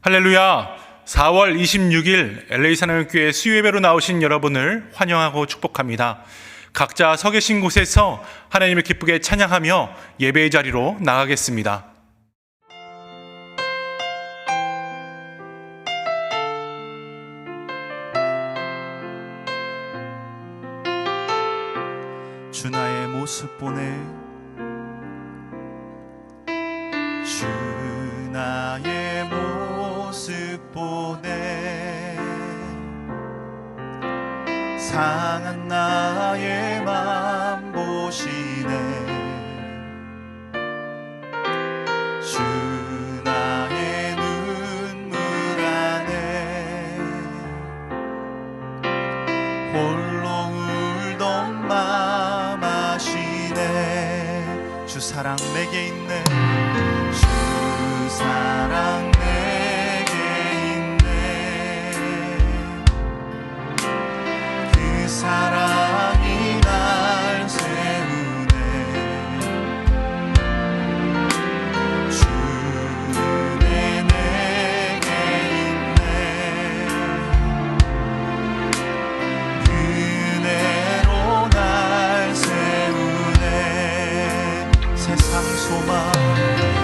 할렐루야! 4월 26일 LA 사랑교회 수요예배로 나오신 여러분을 환영하고 축복합니다. 각자 서 계신 곳에서 하나님을 기쁘게 찬양하며 예배의 자리로 나가겠습니다. 주 나의 모습 보내, 주 나의 모습 보내, 상한 나의 맘 보시네. 주 나의 눈물 안에 홀로 울던 맘 아시네. 주 사랑 내게 있네, 주 사랑 내게 있네. 그 사랑이 날 세우네. 주내 내게 있네. 은혜로 날 세우네.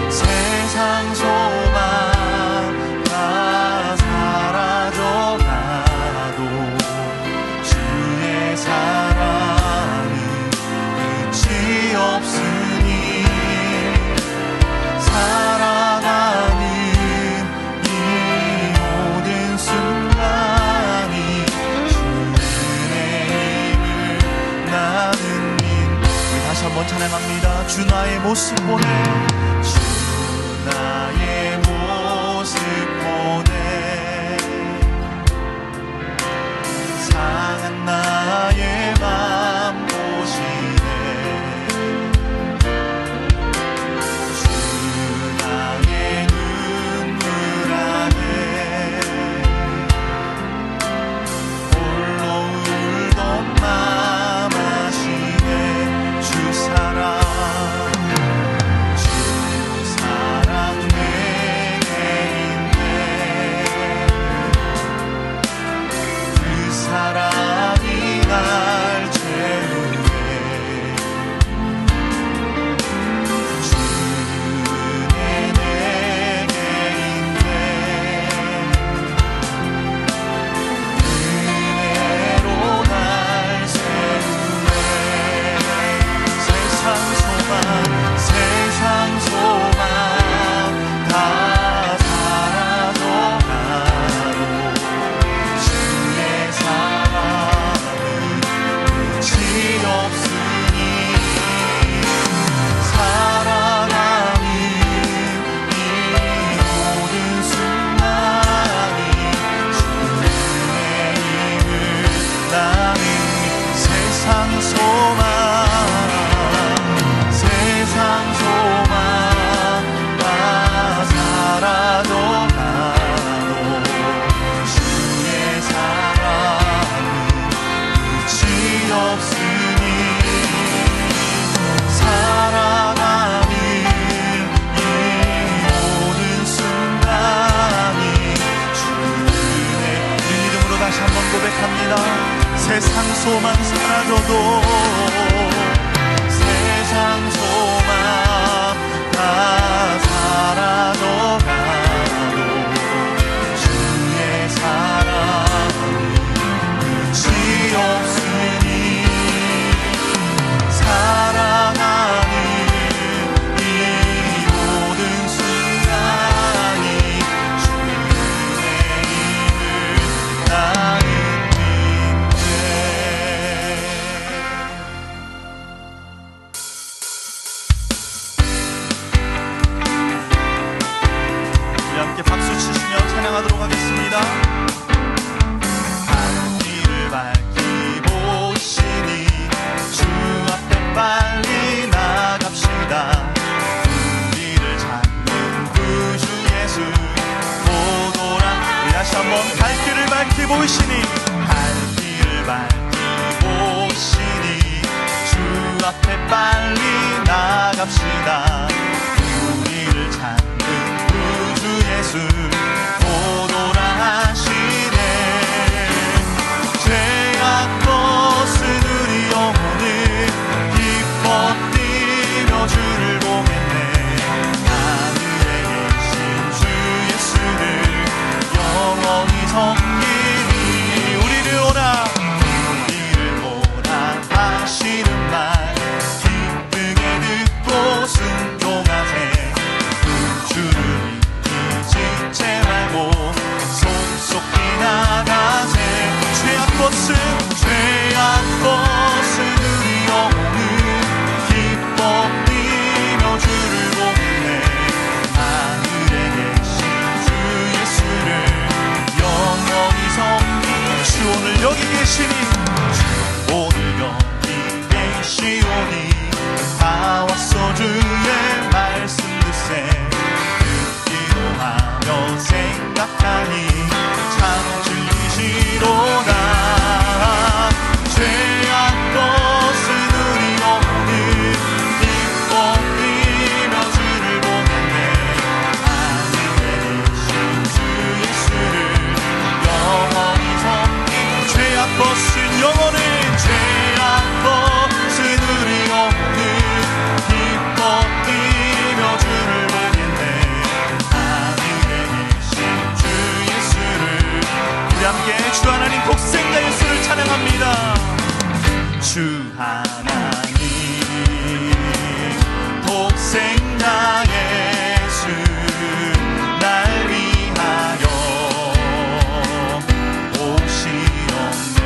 세상 소망 다 사라져가도 주의 사랑은 끝이 없으니, 살아가는 이 모든 순간이 주의 힘을 나는 믿. 우리 다시 한번 찬양합니다. 주 나의 모습 보내, 주 나의 모습 보내, 상한 나의 맘 보시네. 주 나의 눈물 안에 홀로 울던 맘 아시네. 주 사랑 사랑이 날 채우네. 주내 내게 있네. 은혜로 날 세우네. 세상 소망 다 사라져가도 주의 없으니, 살아가는 이 모든 순간이 주의 힘을 나는 세상 소망 다 사라져가도 주의 사랑은 끝이 없으니, 살아가는 이 모든 순간이 주의. 믿음으로 다시 한번 고백합니다. 세상 소망 사라져도, 세상 소망 다 사라져가도 주의 사랑은 끝이 없으니, 사랑하는 이 모든 순간이 주의 힘을 나는 믿네. 우리 함께 박수 치시며 찬양하도록 하겠습니다. 앞길을 밝히고 오시니 주 앞에 빨리 나갑시다. 우리를 찾는 구주 예수 오노라. 우리 다시 한번 갈 길을 밝히고 오시니, 갈 길을 밝히고 오시니 주 앞에 빨리 나갑시다. 우리를 찾는 구주 예수 생각하니 참 즐기시로다. 죄악 것은 우리 영혼은 기뻐뛰며 주를 보겠네. 하늘에 계신 주 예수를 영원히 섬기고. 죄악 것은 영혼은 죄악 것은 우리 영혼은 기뻐뛰며 주를 보겠네. 하늘에 계신 주 예수를. 우리 함께 주 하나님 독생자 예수를 찬양합니다. 주 하나님 독생자 예수 날 위하여 오시었네.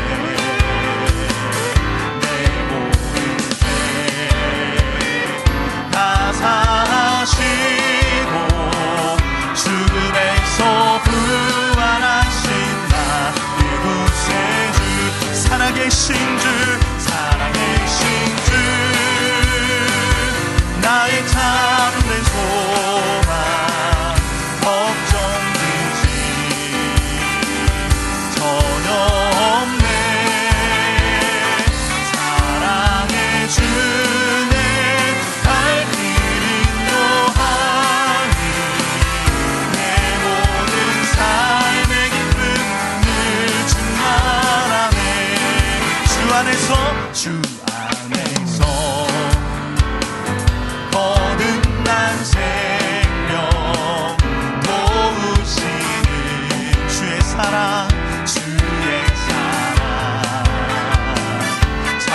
내 모든 죄 다 사하시고 죽음에서 부활하신 나 그 구세주. 살아계신 주 살아계신 주 나의 참된 소망 걱정되지 전혀 없네. 사랑해 주네 발길 인도하니 내 모든 삶의 기쁨 늘 충만하네. 주 안에서 거듭난 생명 도우시는 주의 사랑 주의 사랑 참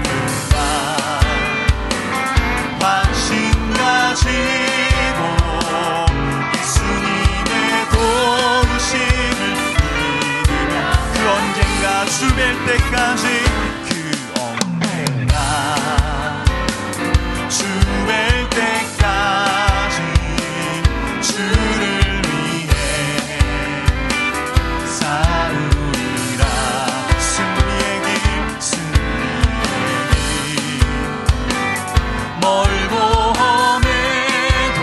기쁨과 확신 가지고 예수님의 도우심을 믿으며 그 언젠가 주 뵐 때까지 주 뵐 때까지 주를 위해 싸우리라. 승리의 길 승리의 길 멀고 험해도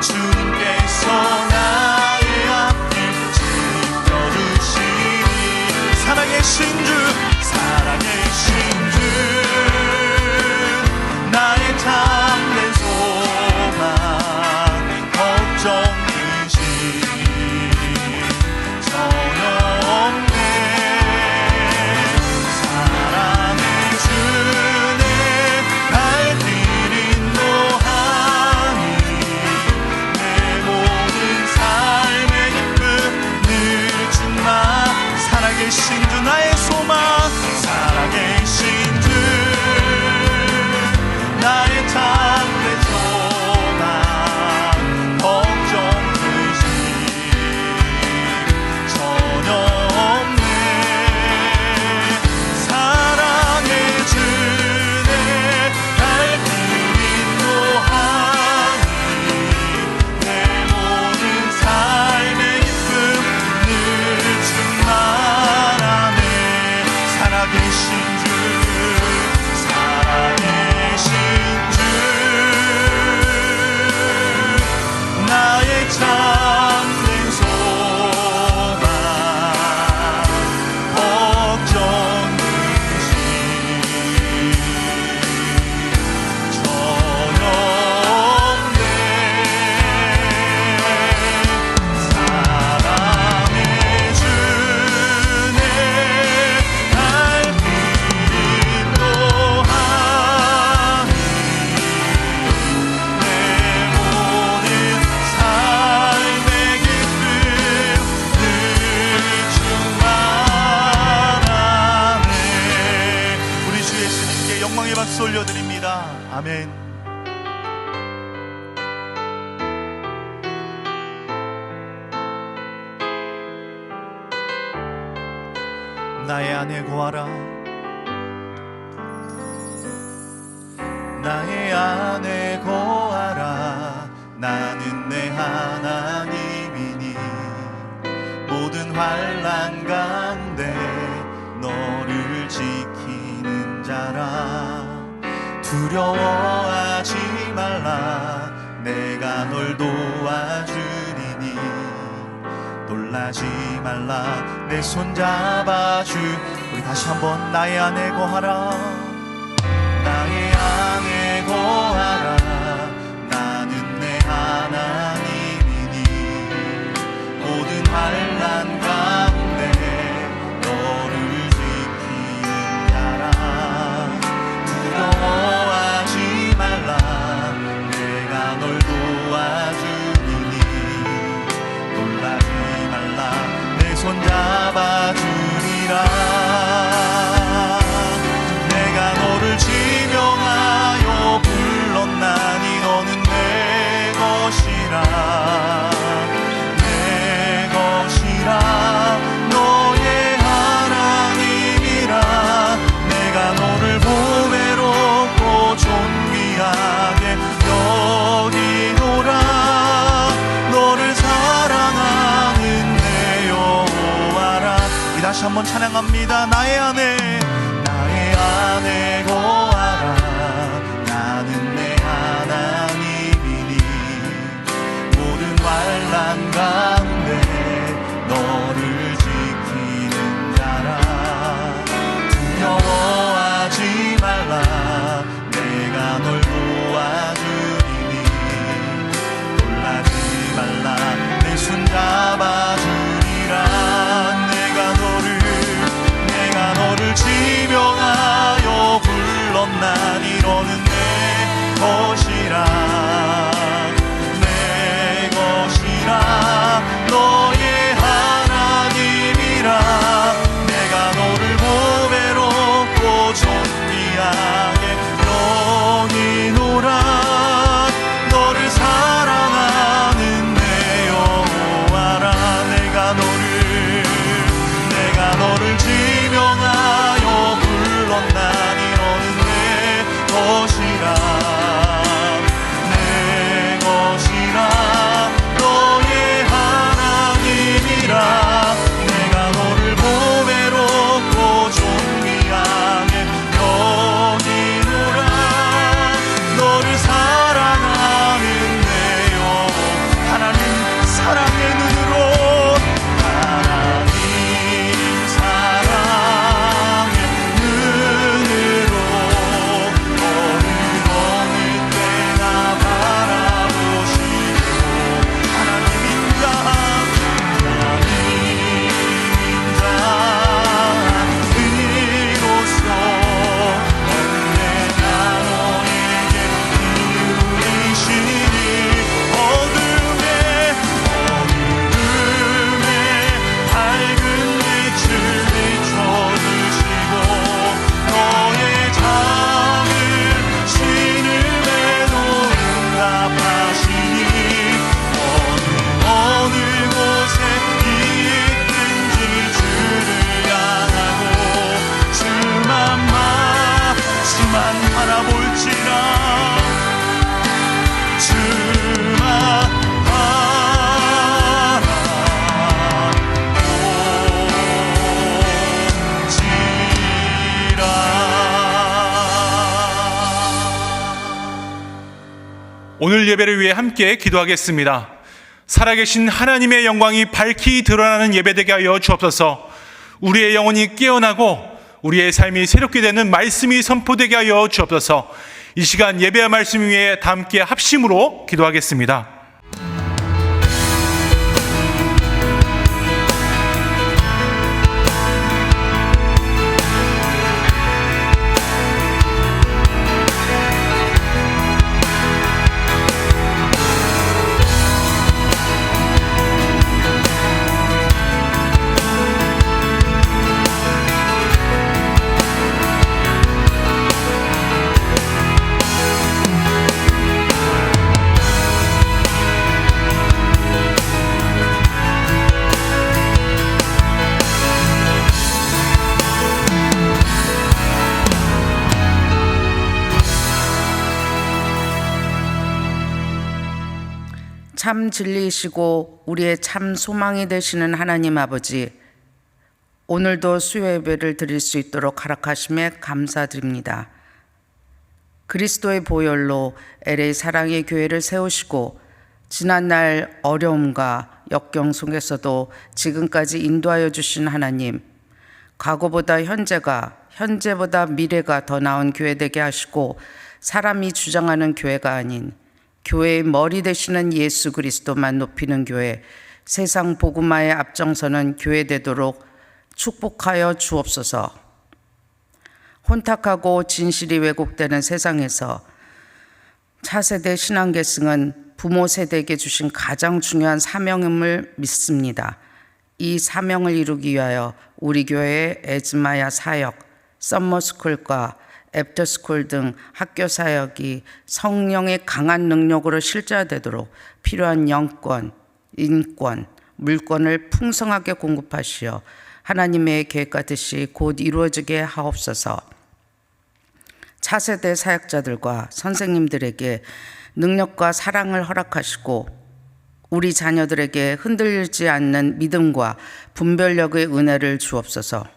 주님께서 나의 앞길 지켜주시니. 살아계신 주 살아계신 주 나의 참된 소망 걱정되시 전혀 없네. 사랑해 주네 발길 인도하니 내 모든 삶의 기쁨 늘 충만. 살아계신 주 나의 소망 살아계신 주 나의 참된 소망 걱정되시 전혀 없네. 사랑해 주네 발길 인도하니 내 모든 삶의 기쁨 늘 충만하네. 살아계신 주 살아계신 나의 참된 소망 걱정되시 전혀 없네. 사랑해 주네 발길 인도하니 내 모든 삶의 기쁨 늘 충만하네. 우리 주 예수님께 영광의 박수 올려드립니다. 아멘. 나의 안에 거하라. 나의 안에 거하라. 나는 내 하나님이니 모든 환난 가운데 너를 지키는 자라. 두려워하지 말라. 내가 널 도와주리니 놀라지 말라 내 손 잡아주. 우리 다시 한번 나의 안에 거하라. 나의 안에 거하라. 나는 내 하나님이니 모든 환난 가운데 너를 지키는 자라. 두려워하지 말라. 내가 널 도와주리니 놀라지 말라 내 손 잡아주리라. 내가 너를 지명하여 불렀나니 너는 내 것이라. 내 것이라. 너의 하나님이라. 내가 너를 보배롭고 존귀하게 여기노라. 너를 사랑하는 내 여호와라. 다시 한번 찬양합니다. 나의 안에 거하라. 나는 내 하나님이니 모든 환난 가운데 너를 지키는 자라. 두려워하지 말라. 내가 널 도와주리니 놀라지 말라 내 손 잡아주리라. 내가 너를 지명하여 불렀나니 너는 내 것이라. 내 것이라. 너의 하나님이라. 내가 너를 보배롭고 존귀하게 여기노라. 너를 사랑하는 내 여호와라. 내가 너를 지명하여 불렀나니 너는 내 것이라. 내 것이라. 너의 하나님이라. 내가 너를 보배롭고 존귀하게 여기노라. 너를 사랑하는 내 여호와. 하나님 사랑의 눈으로 오늘 예배를 위해 함께 기도하겠습니다. 살아계신 하나님의 영광이 밝히 드러나는 예배되게 하여 주옵소서. 우리의 영혼이 깨어나고 우리의 삶이 새롭게 되는 말씀이 선포되게 하여 주옵소서. 이 시간 예배와 말씀 위에 다 함께 합심으로 기도하겠습니다. 참 진리이시고 우리의 참 소망이 되시는 하나님 아버지, 오늘도 수요 예배를 드릴 수 있도록 허락하심에 감사드립니다. 그리스도의 보혈로 LA 사랑의 교회를 세우시고 지난날 어려움과 역경 속에서도 지금까지 인도하여 주신 하나님, 과거보다 현재보다 미래가 더 나은 교회 되게 하시고 사람이 주장하는 교회가 아닌 교회의 머리 되시는 예수 그리스도만 높이는 교회, 세상 복음화에 앞장서는 교회 되도록 축복하여 주옵소서. 혼탁하고 진실이 왜곡되는 세상에서 차세대 신앙 계승은 부모 세대에게 주신 가장 중요한 사명임을 믿습니다. 이 사명을 이루기 위하여 우리 교회의 에즈마야 사역, 썸머스쿨과 애프터스쿨 등 학교 사역이 성령의 강한 능력으로 실제화되도록 필요한 영권, 인권, 물권을 풍성하게 공급하시어 하나님의 계획과 뜻이 곧 이루어지게 하옵소서. 차세대 사역자들과 선생님들에게 능력과 사랑을 허락하시고 우리 자녀들에게 흔들리지 않는 믿음과 분별력의 은혜를 주옵소서.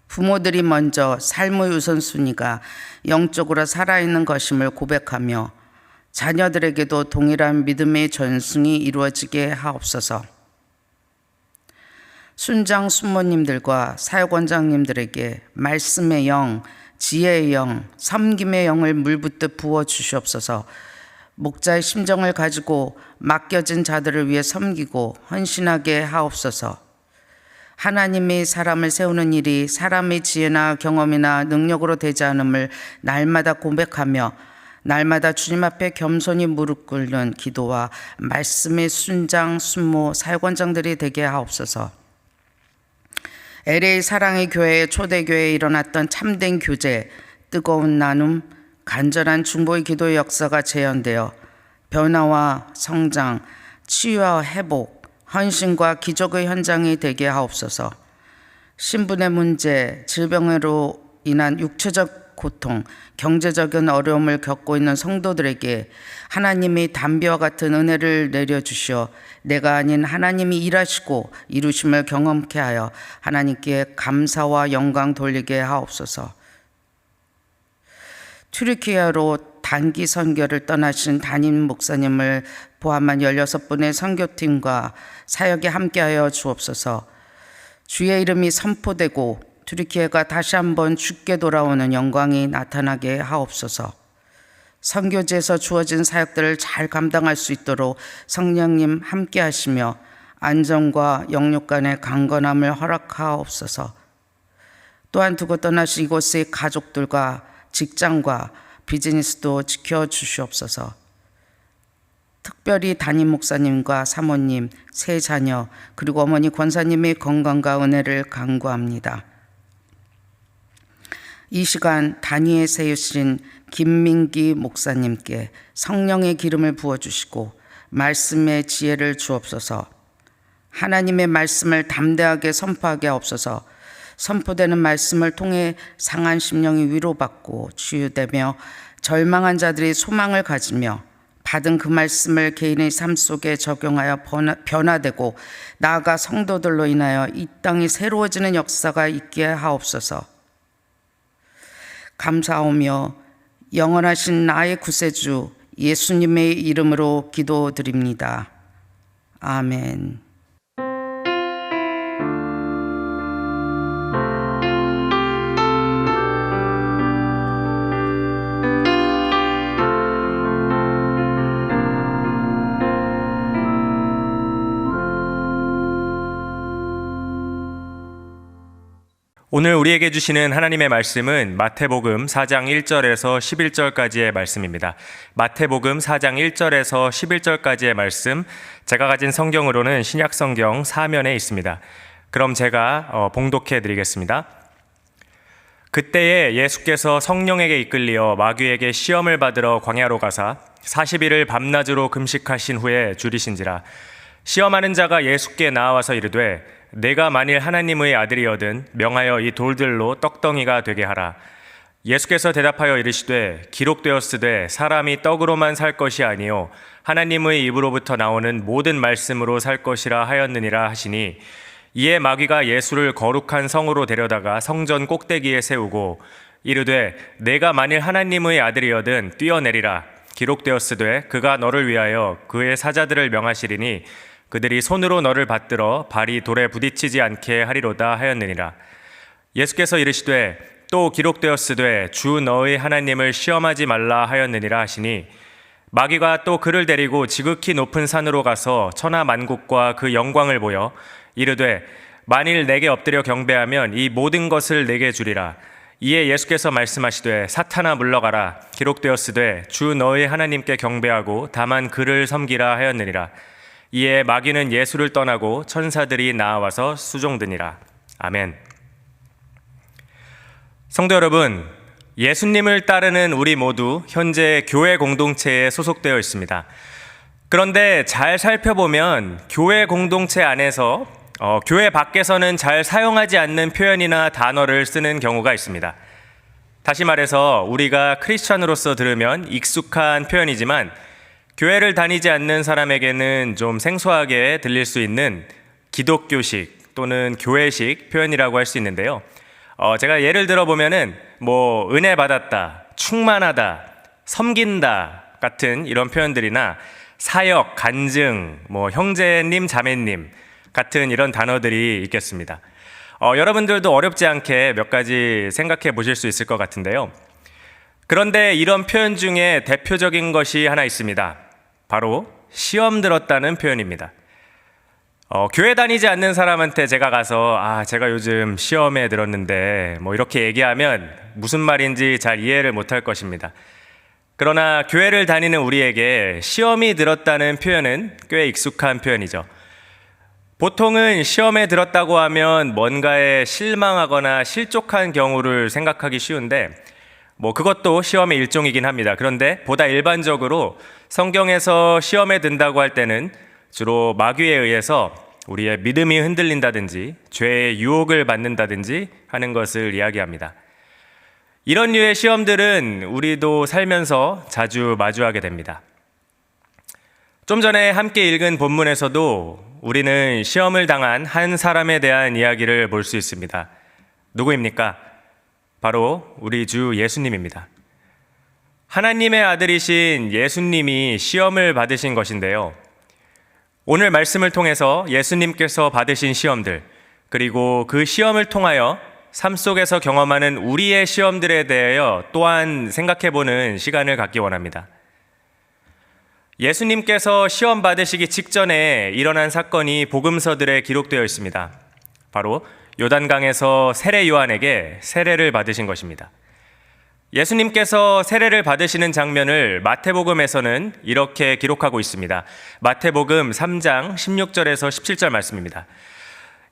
부모들이 먼저 삶의 우선순위가 영적으로 살아있는 것임을 고백하며 자녀들에게도 동일한 믿음의 전승이 이루어지게 하옵소서. 순장 순모님들과 사역원장님들에게 말씀의 영, 지혜의 영, 섬김의 영을 물붓듯 부어주시옵소서. 목자의 심정을 가지고 맡겨진 자들을 위해 섬기고 헌신하게 하옵소서. 하나님이 사람을 세우는 일이 사람의 지혜나 경험이나 능력으로 되지 않음을 날마다 고백하며 날마다 주님 앞에 겸손히 무릎 꿇는 기도와 말씀의 순장, 순모, 사역원장들이 되게 하옵소서. LA 사랑의 교회의 초대교회에 일어났던 참된 교제, 뜨거운 나눔, 간절한 중보의 기도의 역사가 재현되어 변화와 성장, 치유와 회복, 헌신과 기적의 현장이 되게 하옵소서. 신분의 문제, 질병으로 인한 육체적 고통, 경제적인 어려움을 겪고 있는 성도들에게 하나님의 담비와 같은 은혜를 내려주시어 내가 아닌 하나님이 일하시고 이루심을 경험케 하여 하나님께 감사와 영광 돌리게 하옵소서. 튀르키예로 단기 선교를 떠나신 담임 목사님을 포함한 16분의 선교팀과 사역에 함께하여 주옵소서. 주의 이름이 선포되고 튀르키예가 다시 한번 주께 돌아오는 영광이 나타나게 하옵소서. 선교지에서 주어진 사역들을 잘 감당할 수 있도록 성령님 함께하시며 안전과 영육 간의 강건함을 허락하옵소서. 또한 두고 떠나신 이곳의 가족들과 직장과 비즈니스도 지켜주시옵소서. 특별히 담임 목사님과 사모님, 세 자녀 그리고 어머니 권사님의 건강과 은혜를 간구합니다. 이 시간 단위에 세우신 김민기 목사님께 성령의 기름을 부어주시고 말씀의 지혜를 주옵소서. 하나님의 말씀을 담대하게 선포하게 하옵소서. 선포되는 말씀을 통해 상한 심령이 위로받고 치유되며 절망한 자들이 소망을 가지며 받은 그 말씀을 개인의 삶 속에 적용하여 변화되고 나아가 성도들로 인하여 이 땅이 새로워지는 역사가 있게 하옵소서. 감사하오며 영원하신 나의 구세주 예수님의 이름으로 기도드립니다. 아멘. 오늘 우리에게 주시는 하나님의 말씀은 마태복음 4장 1절에서 11절까지의 말씀입니다. 마태복음 4장 1절에서 11절까지의 말씀, 제가 가진 성경으로는 신약성경 4면에 있습니다. 그럼 제가 봉독해 드리겠습니다. 그때에 예수께서 성령에게 이끌리어 마귀에게 시험을 받으러 광야로 가사 40일을 밤낮으로 금식하신 후에 줄이신지라. 시험하는 자가 예수께 나와서 이르되 내가 만일 하나님의 아들이거든 명하여 이 돌들로 떡덩이가 되게 하라. 예수께서 대답하여 이르시되 기록되었으되 사람이 떡으로만 살 것이 아니요 하나님의 입으로부터 나오는 모든 말씀으로 살 것이라 하였느니라 하시니, 이에 마귀가 예수를 거룩한 성으로 데려다가 성전 꼭대기에 세우고 이르되 내가 만일 하나님의 아들이거든 뛰어내리라. 기록되었으되 그가 너를 위하여 그의 사자들을 명하시리니 그들이 손으로 너를 받들어 발이 돌에 부딪히지 않게 하리로다 하였느니라. 예수께서 이르시되 또 기록되었으되 주 너의 하나님을 시험하지 말라 하였느니라 하시니 마귀가 또 그를 데리고 지극히 높은 산으로 가서 천하 만국과 그 영광을 보여 이르되 만일 내게 엎드려 경배하면 이 모든 것을 내게 주리라. 이에 예수께서 말씀하시되 사탄아 물러가라. 기록되었으되 주 너의 하나님께 경배하고 다만 그를 섬기라 하였느니라. 이에 마귀는 예수를 떠나고 천사들이 나와서 수종드니라. 아멘. 성도 여러분, 예수님을 따르는 우리 모두 현재 교회 공동체에 소속되어 있습니다. 그런데 잘 살펴보면 교회 공동체 안에서 교회 밖에서는 잘 사용하지 않는 표현이나 단어를 쓰는 경우가 있습니다. 다시 말해서 우리가 크리스찬으로서 들으면 익숙한 표현이지만 교회를 다니지 않는 사람에게는 좀 생소하게 들릴 수 있는 기독교식 또는 교회식 표현이라고 할 수 있는데요. 제가 예를 들어 보면은 은혜 받았다, 충만하다, 섬긴다 같은 이런 표현들이나 사역, 간증, 형제님, 자매님 같은 이런 단어들이 있겠습니다. 여러분들도 어렵지 않게 몇 가지 생각해 보실 수 있을 것 같은데요. 그런데 이런 표현 중에 대표적인 것이 하나 있습니다. 바로 시험 들었다는 표현입니다. 교회 다니지 않는 사람한테 제가 가서 제가 요즘 시험에 들었는데 이렇게 얘기하면 무슨 말인지 잘 이해를 못할 것입니다. 그러나 교회를 다니는 우리에게 시험이 들었다는 표현은 꽤 익숙한 표현이죠. 보통은 시험에 들었다고 하면 뭔가에 실망하거나 실족한 경우를 생각하기 쉬운데 그것도 시험의 일종이긴 합니다. 그런데 보다 일반적으로 성경에서 시험에 든다고 할 때는 주로 마귀에 의해서 우리의 믿음이 흔들린다든지 죄의 유혹을 받는다든지 하는 것을 이야기합니다. 이런 류의 시험들은 우리도 살면서 자주 마주하게 됩니다. 좀 전에 함께 읽은 본문에서도 우리는 시험을 당한 한 사람에 대한 이야기를 볼 수 있습니다. 누구입니까? 바로 우리 주 예수님입니다. 하나님의 아들이신 예수님이 시험을 받으신 것인데요. 오늘 말씀을 통해서 예수님께서 받으신 시험들, 그리고 그 시험을 통하여 삶 속에서 경험하는 우리의 시험들에 대하여 또한 생각해보는 시간을 갖기 원합니다. 예수님께서 시험 받으시기 직전에 일어난 사건이 복음서들에 기록되어 있습니다. 바로 요단강에서 세례 요한에게 세례를 받으신 것입니다. 예수님께서 세례를 받으시는 장면을 마태복음에서는 이렇게 기록하고 있습니다. 마태복음 3장 16절에서 17절 말씀입니다.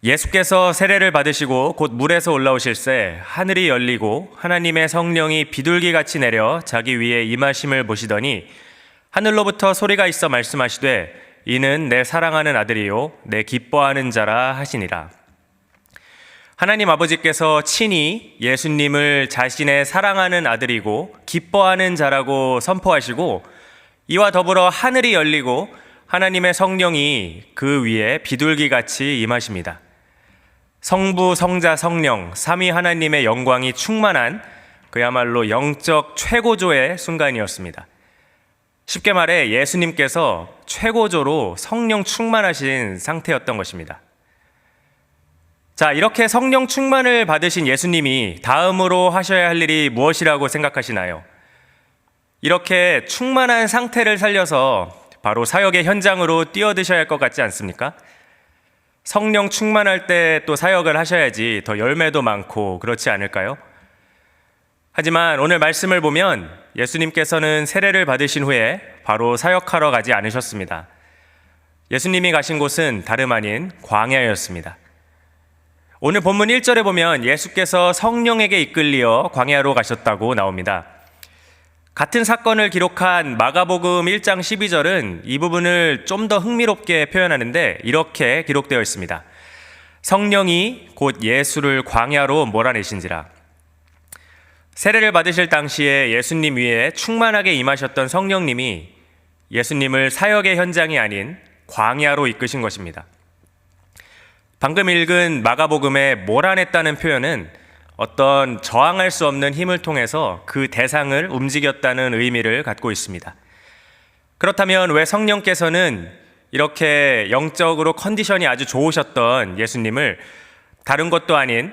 예수께서 세례를 받으시고 곧 물에서 올라오실새 하늘이 열리고 하나님의 성령이 비둘기같이 내려 자기 위에 임하심을 보시더니 하늘로부터 소리가 있어 말씀하시되 이는 내 사랑하는 아들이요 내 기뻐하는 자라 하시니라. 하나님 아버지께서 친히 예수님을 자신의 사랑하는 아들이고 기뻐하는 자라고 선포하시고 이와 더불어 하늘이 열리고 하나님의 성령이 그 위에 비둘기같이 임하십니다. 성부, 성자, 성령, 삼위 하나님의 영광이 충만한 그야말로 영적 최고조의 순간이었습니다. 쉽게 말해 예수님께서 최고조로 성령 충만하신 상태였던 것입니다. 자, 이렇게 성령 충만을 받으신 예수님이 다음으로 하셔야 할 일이 무엇이라고 생각하시나요? 이렇게 충만한 상태를 살려서 바로 사역의 현장으로 뛰어드셔야 할 것 같지 않습니까? 성령 충만할 때 또 사역을 하셔야지 더 열매도 많고 그렇지 않을까요? 하지만 오늘 말씀을 보면 예수님께서는 세례를 받으신 후에 바로 사역하러 가지 않으셨습니다. 예수님이 가신 곳은 다름 아닌 광야였습니다. 오늘 본문 1절에 보면 예수께서 성령에게 이끌리어 광야로 가셨다고 나옵니다. 같은 사건을 기록한 마가복음 1장 12절은 이 부분을 좀 더 흥미롭게 표현하는데 이렇게 기록되어 있습니다. 성령이 곧 예수를 광야로 몰아내신지라. 세례를 받으실 당시에 예수님 위에 충만하게 임하셨던 성령님이 예수님을 사역의 현장이 아닌 광야로 이끄신 것입니다. 방금 읽은 마가복음에 몰아냈다는 표현은 어떤 저항할 수 없는 힘을 통해서 그 대상을 움직였다는 의미를 갖고 있습니다. 그렇다면 왜 성령께서는 이렇게 영적으로 컨디션이 아주 좋으셨던 예수님을 다른 것도 아닌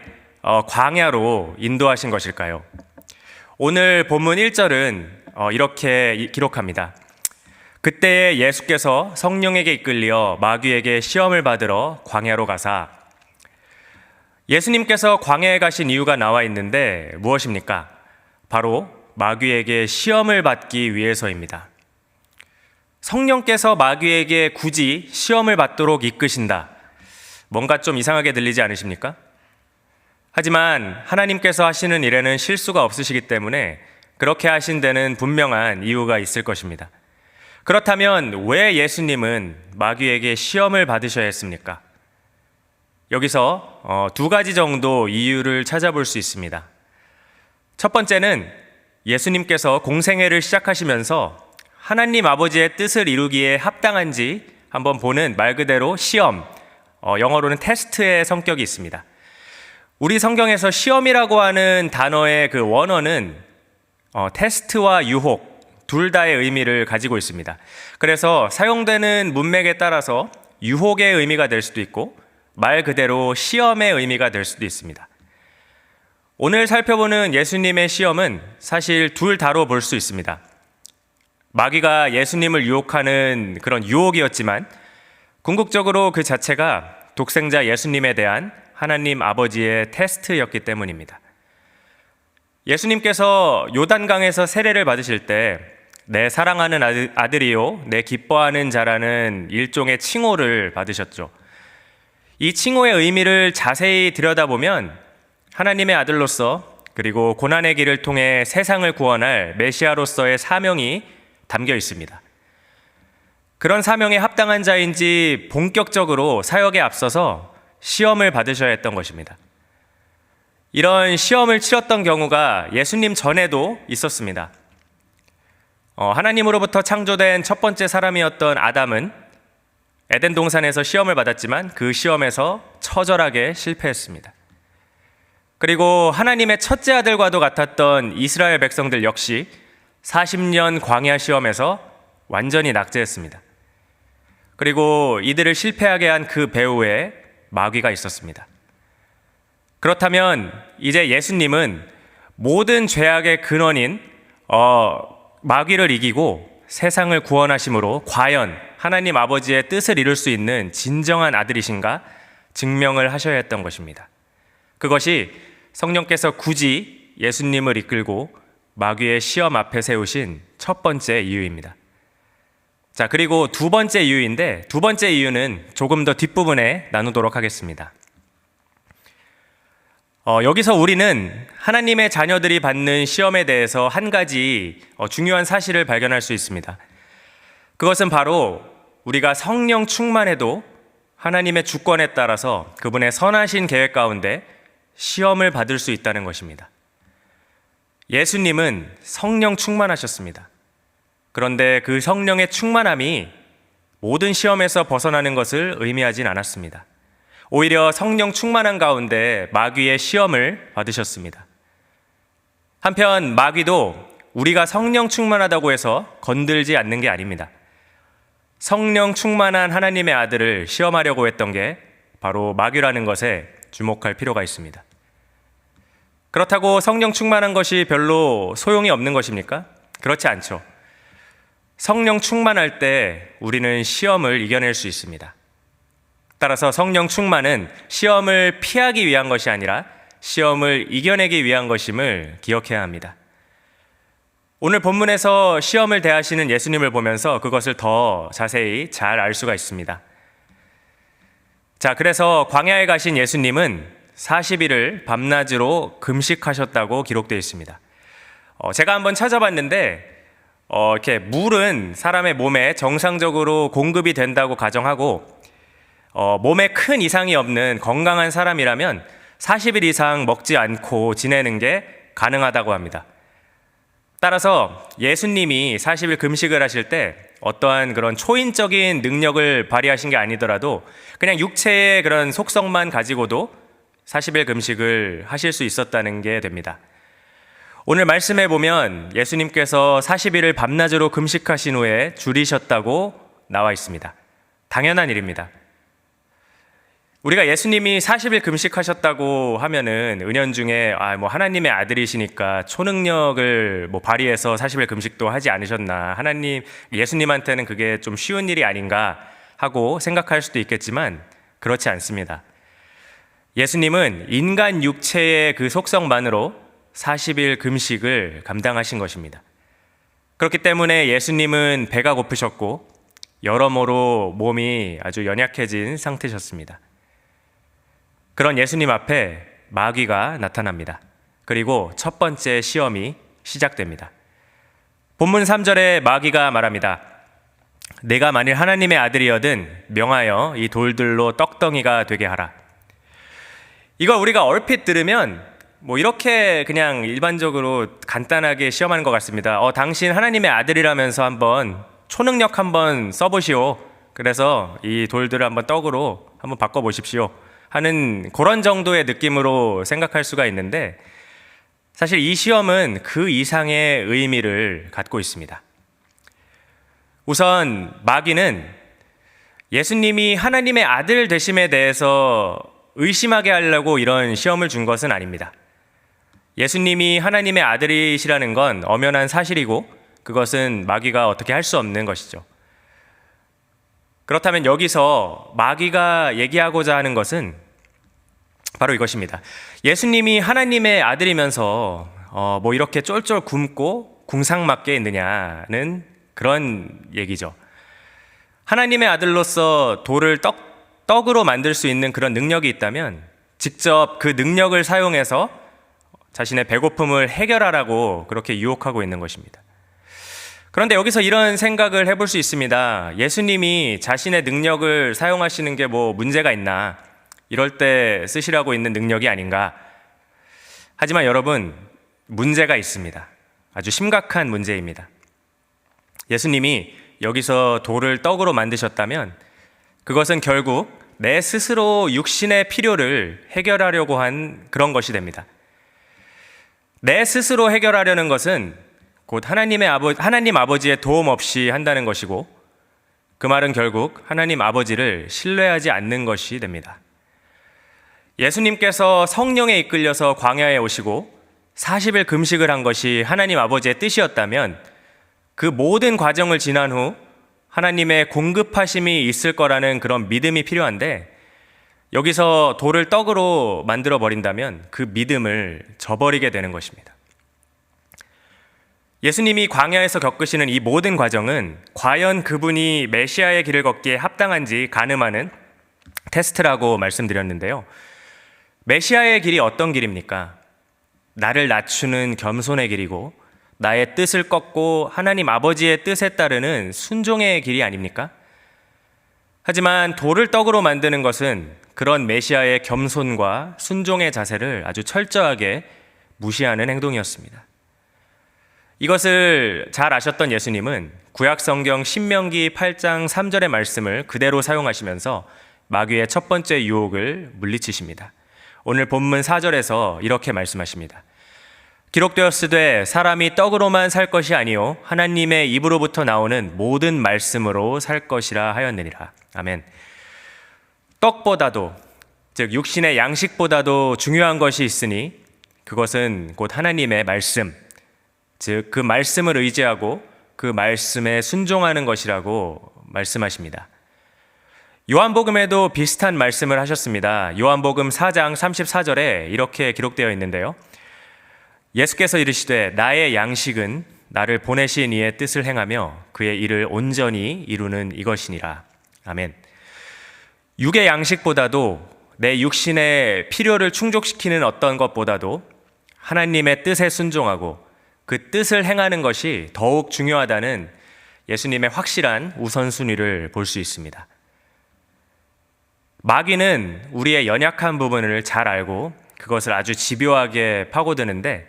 광야로 인도하신 것일까요? 오늘 본문 1절은 이렇게 기록합니다. 그때 예수께서 성령에게 이끌려 마귀에게 시험을 받으러 광야로 가사. 예수님께서 광야에 가신 이유가 나와 있는데 무엇입니까? 바로 마귀에게 시험을 받기 위해서입니다. 성령께서 마귀에게 굳이 시험을 받도록 이끄신다. 뭔가 좀 이상하게 들리지 않으십니까? 하지만 하나님께서 하시는 일에는 실수가 없으시기 때문에 그렇게 하신 데는 분명한 이유가 있을 것입니다. 그렇다면 왜 예수님은 마귀에게 시험을 받으셔야 했습니까? 여기서 두 가지 정도 이유를 찾아볼 수 있습니다. 첫 번째는 예수님께서 공생애를 시작하시면서 하나님 아버지의 뜻을 이루기에 합당한지 한번 보는 말 그대로 시험, 영어로는 테스트의 성격이 있습니다. 우리 성경에서 시험이라고 하는 단어의 그 원어는 테스트와 유혹 둘 다의 의미를 가지고 있습니다. 그래서 사용되는 문맥에 따라서 유혹의 의미가 될 수도 있고 말 그대로 시험의 의미가 될 수도 있습니다. 오늘 살펴보는 예수님의 시험은 사실 둘 다로 볼 수 있습니다. 마귀가 예수님을 유혹하는 그런 유혹이었지만 궁극적으로 그 자체가 독생자 예수님에 대한 하나님 아버지의 테스트였기 때문입니다. 예수님께서 요단강에서 세례를 받으실 때 내 사랑하는 아들이요 내 기뻐하는 자라는 일종의 칭호를 받으셨죠. 이 칭호의 의미를 자세히 들여다보면 하나님의 아들로서 그리고 고난의 길을 통해 세상을 구원할 메시아로서의 사명이 담겨 있습니다. 그런 사명에 합당한 자인지 본격적으로 사역에 앞서서 시험을 받으셔야 했던 것입니다. 이런 시험을 치렀던 경우가 예수님 전에도 있었습니다. 하나님으로부터 창조된 첫 번째 사람이었던 아담은 에덴 동산에서 시험을 받았지만 그 시험에서 처절하게 실패했습니다. 그리고 하나님의 첫째 아들과도 같았던 이스라엘 백성들 역시 40년 광야 시험에서 완전히 낙제했습니다. 그리고 이들을 실패하게 한 그 배후에 마귀가 있었습니다. 그렇다면 이제 예수님은 모든 죄악의 근원인 마귀를 이기고 세상을 구원하심으로 과연 하나님 아버지의 뜻을 이룰 수 있는 진정한 아들이신가 증명을 하셔야 했던 것입니다. 그것이 성령께서 굳이 예수님을 이끌고 마귀의 시험 앞에 세우신 첫 번째 이유입니다. 자, 그리고 두 번째 이유인데 두 번째 이유는 조금 더 뒷부분에 나누도록 하겠습니다. 여기서 우리는 하나님의 자녀들이 받는 시험에 대해서 한 가지 중요한 사실을 발견할 수 있습니다. 그것은 바로 우리가 성령 충만해도 하나님의 주권에 따라서 그분의 선하신 계획 가운데 시험을 받을 수 있다는 것입니다. 예수님은 성령 충만하셨습니다. 그런데 그 성령의 충만함이 모든 시험에서 벗어나는 것을 의미하진 않았습니다. 오히려 성령 충만한 가운데 마귀의 시험을 받으셨습니다. 한편 마귀도 우리가 성령 충만하다고 해서 건들지 않는 게 아닙니다. 성령 충만한 하나님의 아들을 시험하려고 했던 게 바로 마귀라는 것에 주목할 필요가 있습니다. 그렇다고 성령 충만한 것이 별로 소용이 없는 것입니까? 그렇지 않죠. 성령 충만할 때 우리는 시험을 이겨낼 수 있습니다. 따라서 성령 충만은 시험을 피하기 위한 것이 아니라 시험을 이겨내기 위한 것임을 기억해야 합니다. 오늘 본문에서 시험을 대하시는 예수님을 보면서 그것을 더 자세히 잘 알 수가 있습니다. 자, 그래서 광야에 가신 예수님은 40일을 밤낮으로 금식하셨다고 기록되어 있습니다. 제가 한번 찾아봤는데 이렇게 물은 사람의 몸에 정상적으로 공급이 된다고 가정하고 몸에 큰 이상이 없는 건강한 사람이라면 40일 이상 먹지 않고 지내는 게 가능하다고 합니다. 따라서 예수님이 40일 금식을 하실 때 어떠한 그런 초인적인 능력을 발휘하신 게 아니더라도 그냥 육체의 그런 속성만 가지고도 40일 금식을 하실 수 있었다는 게 됩니다. 오늘 말씀해 보면 예수님께서 40일을 밤낮으로 금식하신 후에 줄이셨다고 나와 있습니다. 당연한 일입니다. 우리가 예수님이 40일 금식하셨다고 하면은 은연중에 하나님의 아들이시니까 초능력을 발휘해서 40일 금식도 하지 않으셨나, 예수님한테는 그게 좀 쉬운 일이 아닌가 하고 생각할 수도 있겠지만 그렇지 않습니다. 예수님은 인간 육체의 그 속성만으로 40일 금식을 감당하신 것입니다. 그렇기 때문에 예수님은 배가 고프셨고 여러모로 몸이 아주 연약해진 상태셨습니다. 그런 예수님 앞에 마귀가 나타납니다. 그리고 첫 번째 시험이 시작됩니다. 본문 3절에 마귀가 말합니다. 내가 만일 하나님의 아들이여든 명하여 이 돌들로 떡덩이가 되게 하라. 이걸 우리가 얼핏 들으면 이렇게 그냥 일반적으로 간단하게 시험하는 것 같습니다. 당신 하나님의 아들이라면서 한번 초능력 한번 써보시오. 그래서 이 돌들을 한번 떡으로 한번 바꿔보십시오 하는 그런 정도의 느낌으로 생각할 수가 있는데, 사실 이 시험은 그 이상의 의미를 갖고 있습니다. 우선 마귀는 예수님이 하나님의 아들 되심에 대해서 의심하게 하려고 이런 시험을 준 것은 아닙니다. 예수님이 하나님의 아들이시라는 건 엄연한 사실이고 그것은 마귀가 어떻게 할 수 없는 것이죠. 그렇다면 여기서 마귀가 얘기하고자 하는 것은 바로 이것입니다. 예수님이 하나님의 아들이면서 이렇게 쫄쫄 굶고 궁상맞게 있느냐는 그런 얘기죠. 하나님의 아들로서 돌을 떡으로 만들 수 있는 그런 능력이 있다면 직접 그 능력을 사용해서 자신의 배고픔을 해결하라고 그렇게 유혹하고 있는 것입니다. 그런데 여기서 이런 생각을 해볼 수 있습니다. 예수님이 자신의 능력을 사용하시는 게 문제가 있나? 이럴 때 쓰시라고 있는 능력이 아닌가? 하지만 여러분, 문제가 있습니다. 아주 심각한 문제입니다. 예수님이 여기서 돌을 떡으로 만드셨다면 그것은 결국 내 스스로 육신의 필요를 해결하려고 한 그런 것이 됩니다. 내 스스로 해결하려는 것은 곧 하나님 아버지의 도움 없이 한다는 것이고, 그 말은 결국 하나님 아버지를 신뢰하지 않는 것이 됩니다. 예수님께서 성령에 이끌려서 광야에 오시고 40일 금식을 한 것이 하나님 아버지의 뜻이었다면 그 모든 과정을 지난 후 하나님의 공급하심이 있을 거라는 그런 믿음이 필요한데, 여기서 돌을 떡으로 만들어 버린다면 그 믿음을 저버리게 되는 것입니다. 예수님이 광야에서 겪으시는 이 모든 과정은 과연 그분이 메시아의 길을 걷기에 합당한지 가늠하는 테스트라고 말씀드렸는데요. 메시아의 길이 어떤 길입니까? 나를 낮추는 겸손의 길이고 나의 뜻을 꺾고 하나님 아버지의 뜻에 따르는 순종의 길이 아닙니까? 하지만 돌을 떡으로 만드는 것은 그런 메시아의 겸손과 순종의 자세를 아주 철저하게 무시하는 행동이었습니다. 이것을 잘 아셨던 예수님은 구약성경 신명기 8장 3절의 말씀을 그대로 사용하시면서 마귀의 첫 번째 유혹을 물리치십니다. 오늘 본문 4절에서 이렇게 말씀하십니다. 기록되었으되 사람이 떡으로만 살 것이 아니요 하나님의 입으로부터 나오는 모든 말씀으로 살 것이라 하였느니라. 아멘. 떡보다도, 즉 육신의 양식보다도 중요한 것이 있으니 그것은 곧 하나님의 말씀, 즉 그 말씀을 의지하고 그 말씀에 순종하는 것이라고 말씀하십니다. 요한복음에도 비슷한 말씀을 하셨습니다. 요한복음 4장 34절에 이렇게 기록되어 있는데요. 예수께서 이르시되 나의 양식은 나를 보내신 이의 뜻을 행하며 그의 일을 온전히 이루는 이것이니라. 아멘. 육의 양식보다도 내 육신의 필요를 충족시키는 어떤 것보다도 하나님의 뜻에 순종하고 그 뜻을 행하는 것이 더욱 중요하다는 예수님의 확실한 우선순위를 볼 수 있습니다. 마귀는 우리의 연약한 부분을 잘 알고 그것을 아주 집요하게 파고드는데,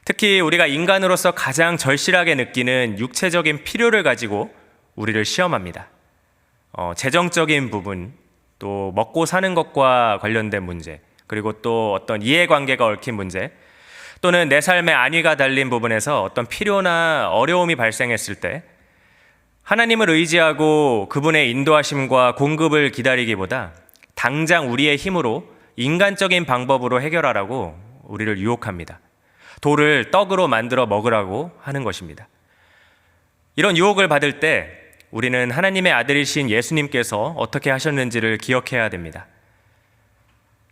특히 우리가 인간으로서 가장 절실하게 느끼는 육체적인 필요를 가지고 우리를 시험합니다. 재정적인 부분, 또 먹고 사는 것과 관련된 문제, 그리고 또 어떤 이해관계가 얽힌 문제, 또는 내 삶의 안위가 달린 부분에서 어떤 필요나 어려움이 발생했을 때 하나님을 의지하고 그분의 인도하심과 공급을 기다리기보다 당장 우리의 힘으로 인간적인 방법으로 해결하라고 우리를 유혹합니다. 돌을 떡으로 만들어 먹으라고 하는 것입니다. 이런 유혹을 받을 때 우리는 하나님의 아들이신 예수님께서 어떻게 하셨는지를 기억해야 됩니다.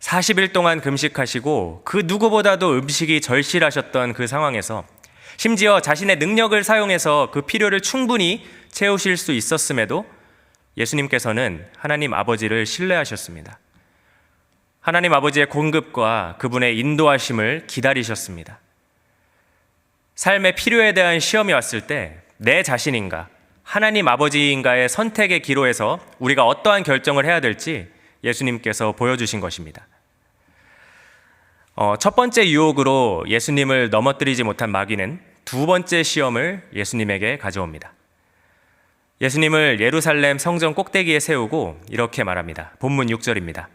40일 동안 금식하시고 그 누구보다도 음식이 절실하셨던 그 상황에서 심지어 자신의 능력을 사용해서 그 필요를 충분히 채우실 수 있었음에도 예수님께서는 하나님 아버지를 신뢰하셨습니다. 하나님 아버지의 공급과 그분의 인도하심을 기다리셨습니다. 삶의 필요에 대한 시험이 왔을 때 내 자신인가, 하나님 아버지인가의 선택의 기로에서 우리가 어떠한 결정을 해야 될지 예수님께서 보여주신 것입니다. 첫 번째 유혹으로 예수님을 넘어뜨리지 못한 마귀는 두 번째 시험을 예수님에게 가져옵니다. 예수님을 예루살렘 성전 꼭대기에 세우고 이렇게 말합니다. 본문 6절입니다.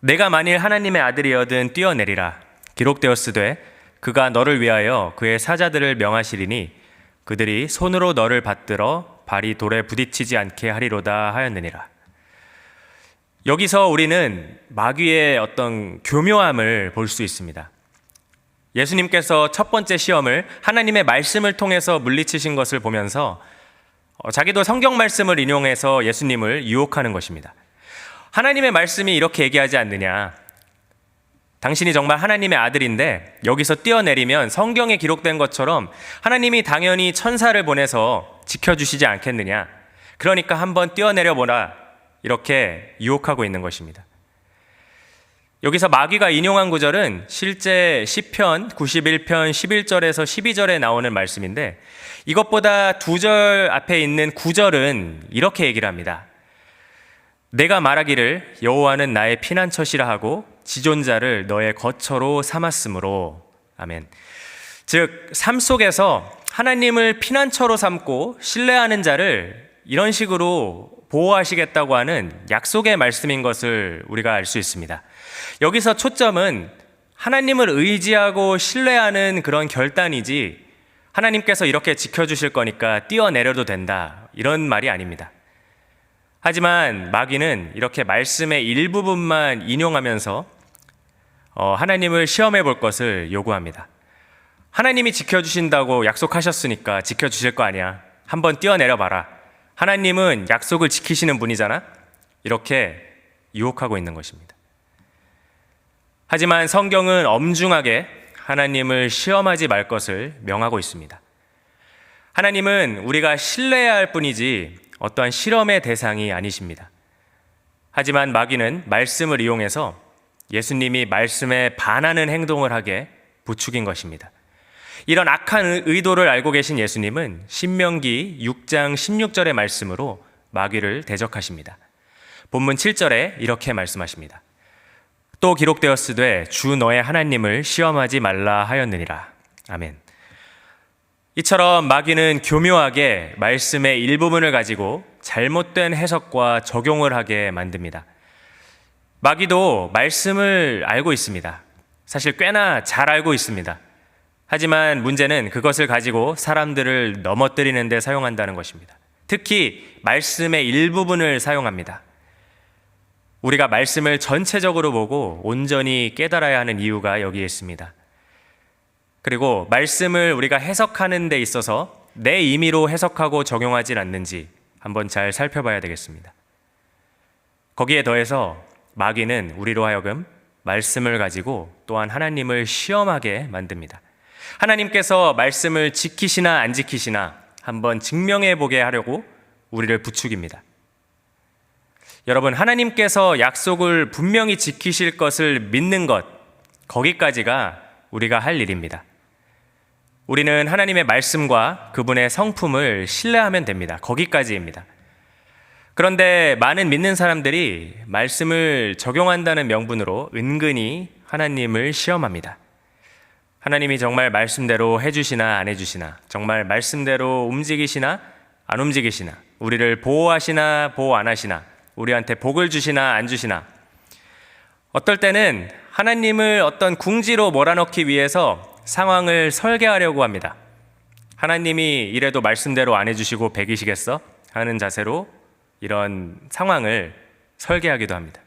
내가 만일 하나님의 아들이여든 뛰어내리라. 기록되었으되 그가 너를 위하여 그의 사자들을 명하시리니 그들이 손으로 너를 받들어 발이 돌에 부딪히지 않게 하리로다 하였느니라. 여기서 우리는 마귀의 어떤 교묘함을 볼 수 있습니다. 예수님께서 첫 번째 시험을 하나님의 말씀을 통해서 물리치신 것을 보면서 자기도 성경 말씀을 인용해서 예수님을 유혹하는 것입니다. 하나님의 말씀이 이렇게 얘기하지 않느냐. 당신이 정말 하나님의 아들인데 여기서 뛰어내리면 성경에 기록된 것처럼 하나님이 당연히 천사를 보내서 지켜주시지 않겠느냐. 그러니까 한번 뛰어내려 보라. 이렇게 유혹하고 있는 것입니다. 여기서 마귀가 인용한 구절은 실제 시편 91편 11절에서 12절에 나오는 말씀인데 이것보다 두 절 앞에 있는 9절은 이렇게 얘기를 합니다. 내가 말하기를 여호와는 나의 피난처시라 하고 지존자를 너의 거처로 삼았으므로. 아멘. 즉 삶 속에서 하나님을 피난처로 삼고 신뢰하는 자를 이런 식으로 보호하시겠다고 하는 약속의 말씀인 것을 우리가 알 수 있습니다. 여기서 초점은 하나님을 의지하고 신뢰하는 그런 결단이지 하나님께서 이렇게 지켜주실 거니까 뛰어내려도 된다 이런 말이 아닙니다. 하지만 마귀는 이렇게 말씀의 일부분만 인용하면서 하나님을 시험해 볼 것을 요구합니다. 하나님이 지켜주신다고 약속하셨으니까 지켜주실 거 아니야. 한번 뛰어내려 봐라. 하나님은 약속을 지키시는 분이잖아. 이렇게 유혹하고 있는 것입니다. 하지만 성경은 엄중하게 하나님을 시험하지 말 것을 명하고 있습니다. 하나님은 우리가 신뢰해야 할 뿐이지 어떠한 실험의 대상이 아니십니다. 하지만 마귀는 말씀을 이용해서 예수님이 말씀에 반하는 행동을 하게 부추긴 것입니다. 이런 악한 의도를 알고 계신 예수님은 신명기 6장 16절의 말씀으로 마귀를 대적하십니다. 본문 7절에 이렇게 말씀하십니다. 또 기록되었으되 주 너의 하나님을 시험하지 말라 하였느니라. 아멘. 이처럼 마귀는 교묘하게 말씀의 일부분을 가지고 잘못된 해석과 적용을 하게 만듭니다. 마귀도 말씀을 알고 있습니다. 사실 꽤나 잘 알고 있습니다. 하지만 문제는 그것을 가지고 사람들을 넘어뜨리는 데 사용한다는 것입니다. 특히 말씀의 일부분을 사용합니다. 우리가 말씀을 전체적으로 보고 온전히 깨달아야 하는 이유가 여기에 있습니다. 그리고 말씀을 우리가 해석하는 데 있어서 내 임의로 해석하고 적용하진 않는지 한번 잘 살펴봐야 되겠습니다. 거기에 더해서 마귀는 우리로 하여금 말씀을 가지고 또한 하나님을 시험하게 만듭니다. 하나님께서 말씀을 지키시나 안 지키시나 한번 증명해 보게 하려고 우리를 부추깁니다. 여러분, 하나님께서 약속을 분명히 지키실 것을 믿는 것, 거기까지가 우리가 할 일입니다. 우리는 하나님의 말씀과 그분의 성품을 신뢰하면 됩니다. 거기까지입니다. 그런데 많은 믿는 사람들이 말씀을 적용한다는 명분으로 은근히 하나님을 시험합니다. 하나님이 정말 말씀대로 해주시나 안 해주시나, 정말 말씀대로 움직이시나 안 움직이시나, 우리를 보호하시나 보호 안 하시나, 우리한테 복을 주시나 안 주시나, 어떨 때는 하나님을 어떤 궁지로 몰아넣기 위해서 상황을 설계하려고 합니다. 하나님이 이래도 말씀대로 안 해주시고 배기시겠어? 하는 자세로 이런 상황을 설계하기도 합니다.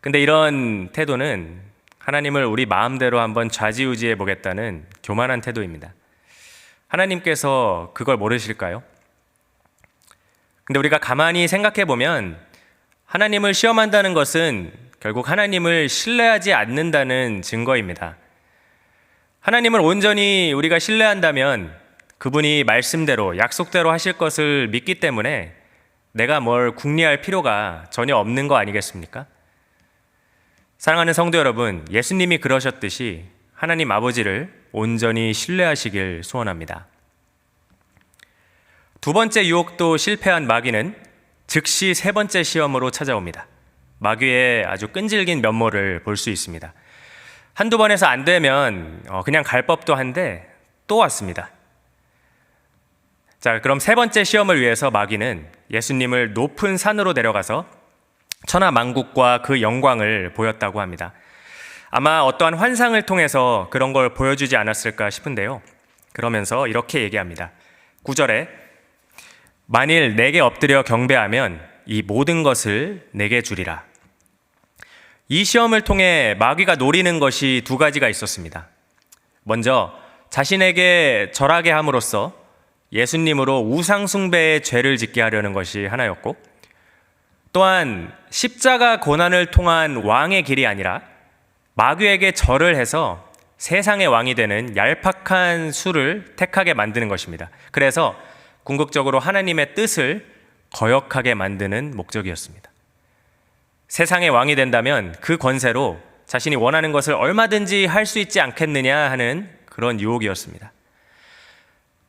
근데 이런 태도는 하나님을 우리 마음대로 한번 좌지우지해 보겠다는 교만한 태도입니다. 하나님께서 그걸 모르실까요? 근데 우리가 가만히 생각해 보면 하나님을 시험한다는 것은 결국 하나님을 신뢰하지 않는다는 증거입니다. 하나님을 온전히 우리가 신뢰한다면 그분이 말씀대로 약속대로 하실 것을 믿기 때문에 내가 뭘 궁리할 필요가 전혀 없는 거 아니겠습니까? 사랑하는 성도 여러분, 예수님이 그러셨듯이 하나님 아버지를 온전히 신뢰하시길 소원합니다. 두 번째 유혹도 실패한 마귀는 즉시 세 번째 시험으로 찾아옵니다. 마귀의 아주 끈질긴 면모를 볼 수 있습니다. 한두 번에서 안 되면 그냥 갈 법도 한데 또 왔습니다. 자, 그럼 세 번째 시험을 위해서 마귀는 예수님을 높은 산으로 데려가서 천하만국과 그 영광을 보였다고 합니다. 아마 어떠한 환상을 통해서 그런 걸 보여주지 않았을까 싶은데요. 그러면서 이렇게 얘기합니다. 9절에 만일 내게 엎드려 경배하면 이 모든 것을 내게 주리라. 이 시험을 통해 마귀가 노리는 것이 두 가지가 있었습니다. 먼저 자신에게 절하게 함으로써 예수님으로 우상숭배의 죄를 짓게 하려는 것이 하나였고, 또한 십자가 고난을 통한 왕의 길이 아니라 마귀에게 절을 해서 세상의 왕이 되는 얄팍한 수를 택하게 만드는 것입니다. 그래서 궁극적으로 하나님의 뜻을 거역하게 만드는 목적이었습니다. 세상의 왕이 된다면 그 권세로 자신이 원하는 것을 얼마든지 할 수 있지 않겠느냐 하는 그런 유혹이었습니다.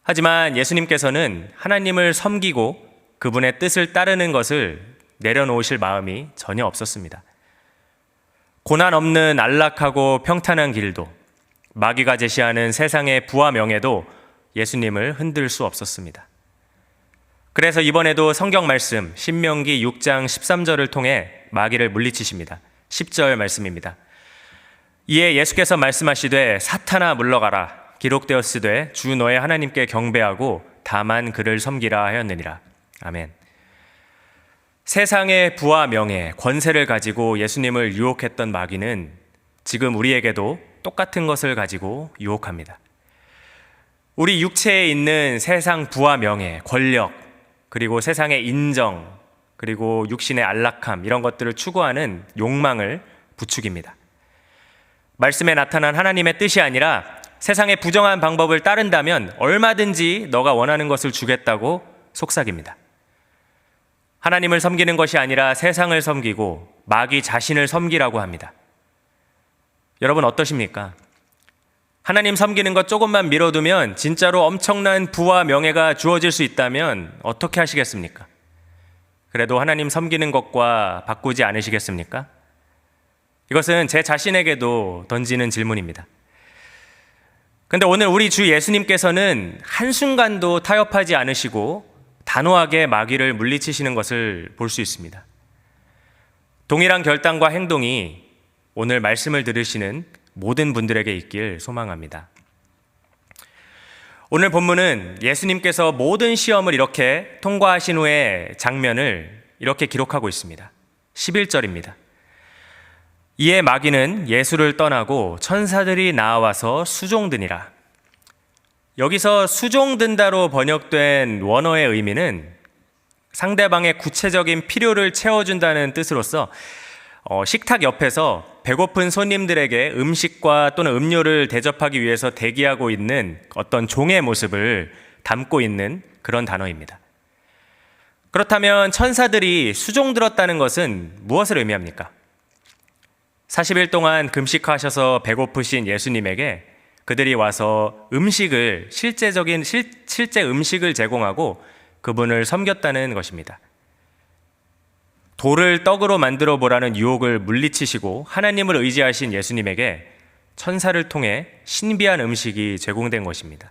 하지만 예수님께서는 하나님을 섬기고 그분의 뜻을 따르는 것을 내려놓으실 마음이 전혀 없었습니다. 고난 없는 안락하고 평탄한 길도, 마귀가 제시하는 세상의 부와 명예도 예수님을 흔들 수 없었습니다. 그래서 이번에도 성경 말씀 신명기 6장 13절을 통해 마귀를 물리치십니다. 10절 말씀입니다. 이에 예수께서 말씀하시되 사탄아 물러가라. 기록되었으되 주 너의 하나님께 경배하고 다만 그를 섬기라 하였느니라. 아멘. 세상의 부와 명예, 권세를 가지고 예수님을 유혹했던 마귀는 지금 우리에게도 똑같은 것을 가지고 유혹합니다. 우리 육체에 있는 세상 부와 명예, 권력, 그리고 세상의 인정, 그리고 육신의 안락함, 이런 것들을 추구하는 욕망을 부추깁니다. 말씀에 나타난 하나님의 뜻이 아니라 세상의 부정한 방법을 따른다면 얼마든지 너가 원하는 것을 주겠다고 속삭입니다. 하나님을 섬기는 것이 아니라 세상을 섬기고 마귀 자신을 섬기라고 합니다. 여러분 어떠십니까? 하나님 섬기는 것 조금만 미뤄두면 진짜로 엄청난 부와 명예가 주어질 수 있다면 어떻게 하시겠습니까? 그래도 하나님 섬기는 것과 바꾸지 않으시겠습니까? 이것은 제 자신에게도 던지는 질문입니다. 근데 오늘 우리 주 예수님께서는 한순간도 타협하지 않으시고 단호하게 마귀를 물리치시는 것을 볼 수 있습니다. 동일한 결단과 행동이 오늘 말씀을 들으시는 모든 분들에게 있길 소망합니다. 오늘 본문은 예수님께서 모든 시험을 이렇게 통과하신 후의 장면을 이렇게 기록하고 있습니다. 11절입니다. 이에 마귀는 예수를 떠나고 천사들이 나와서 수종드니라. 여기서 수종든다로 번역된 원어의 의미는 상대방의 구체적인 필요를 채워준다는 뜻으로서 식탁 옆에서 배고픈 손님들에게 음식과 또는 음료를 대접하기 위해서 대기하고 있는 어떤 종의 모습을 담고 있는 그런 단어입니다. 그렇다면 천사들이 수종들었다는 것은 무엇을 의미합니까? 40일 동안 금식하셔서 배고프신 예수님에게 그들이 와서 음식을 실제 음식을 제공하고 그분을 섬겼다는 것입니다. 돌을 떡으로 만들어 보라는 유혹을 물리치시고 하나님을 의지하신 예수님에게 천사를 통해 신비한 음식이 제공된 것입니다.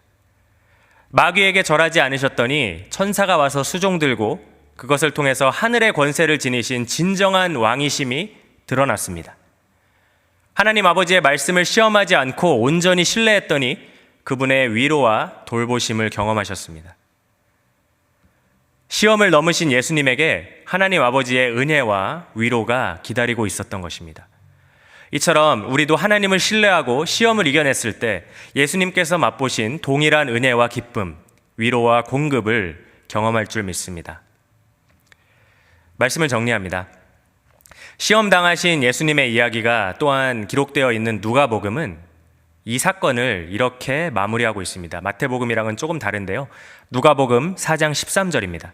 마귀에게 절하지 않으셨더니 천사가 와서 수종들고 그것을 통해서 하늘의 권세를 지니신 진정한 왕이심이 드러났습니다. 하나님 아버지의 말씀을 시험하지 않고 온전히 신뢰했더니 그분의 위로와 돌보심을 경험하셨습니다. 시험을 넘으신 예수님에게 하나님 아버지의 은혜와 위로가 기다리고 있었던 것입니다. 이처럼 우리도 하나님을 신뢰하고 시험을 이겨냈을 때 예수님께서 맛보신 동일한 은혜와 기쁨, 위로와 공급을 경험할 줄 믿습니다. 말씀을 정리합니다. 시험 당하신 예수님의 이야기가 또한 기록되어 있는 누가복음은 이 사건을 이렇게 마무리하고 있습니다. 마태복음이랑은 조금 다른데요. 누가복음 4장 13절입니다.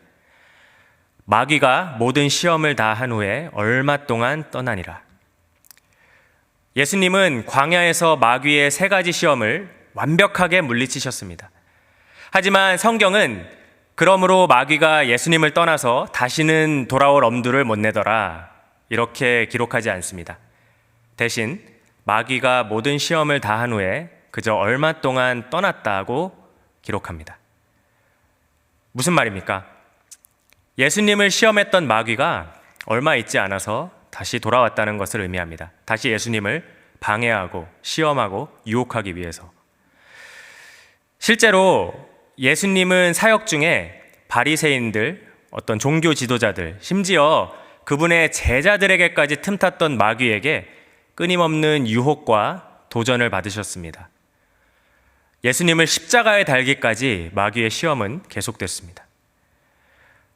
마귀가 모든 시험을 다 한 후에 얼마 동안 떠나니라. 예수님은 광야에서 마귀의 3가지 시험을 완벽하게 물리치셨습니다. 하지만 성경은 그러므로 마귀가 예수님을 떠나서 다시는 돌아올 엄두를 못 내더라 이렇게 기록하지 않습니다. 대신 마귀가 모든 시험을 다 한 후에 그저 얼마 동안 떠났다고 기록합니다. 무슨 말입니까? 예수님을 시험했던 마귀가 얼마 있지 않아서 다시 돌아왔다는 것을 의미합니다. 다시 예수님을 방해하고 시험하고 유혹하기 위해서. 실제로 예수님은 사역 중에 바리새인들, 어떤 종교 지도자들, 심지어 그분의 제자들에게까지 틈탔던 마귀에게 끊임없는 유혹과 도전을 받으셨습니다. 예수님을 십자가에 달기까지 마귀의 시험은 계속됐습니다.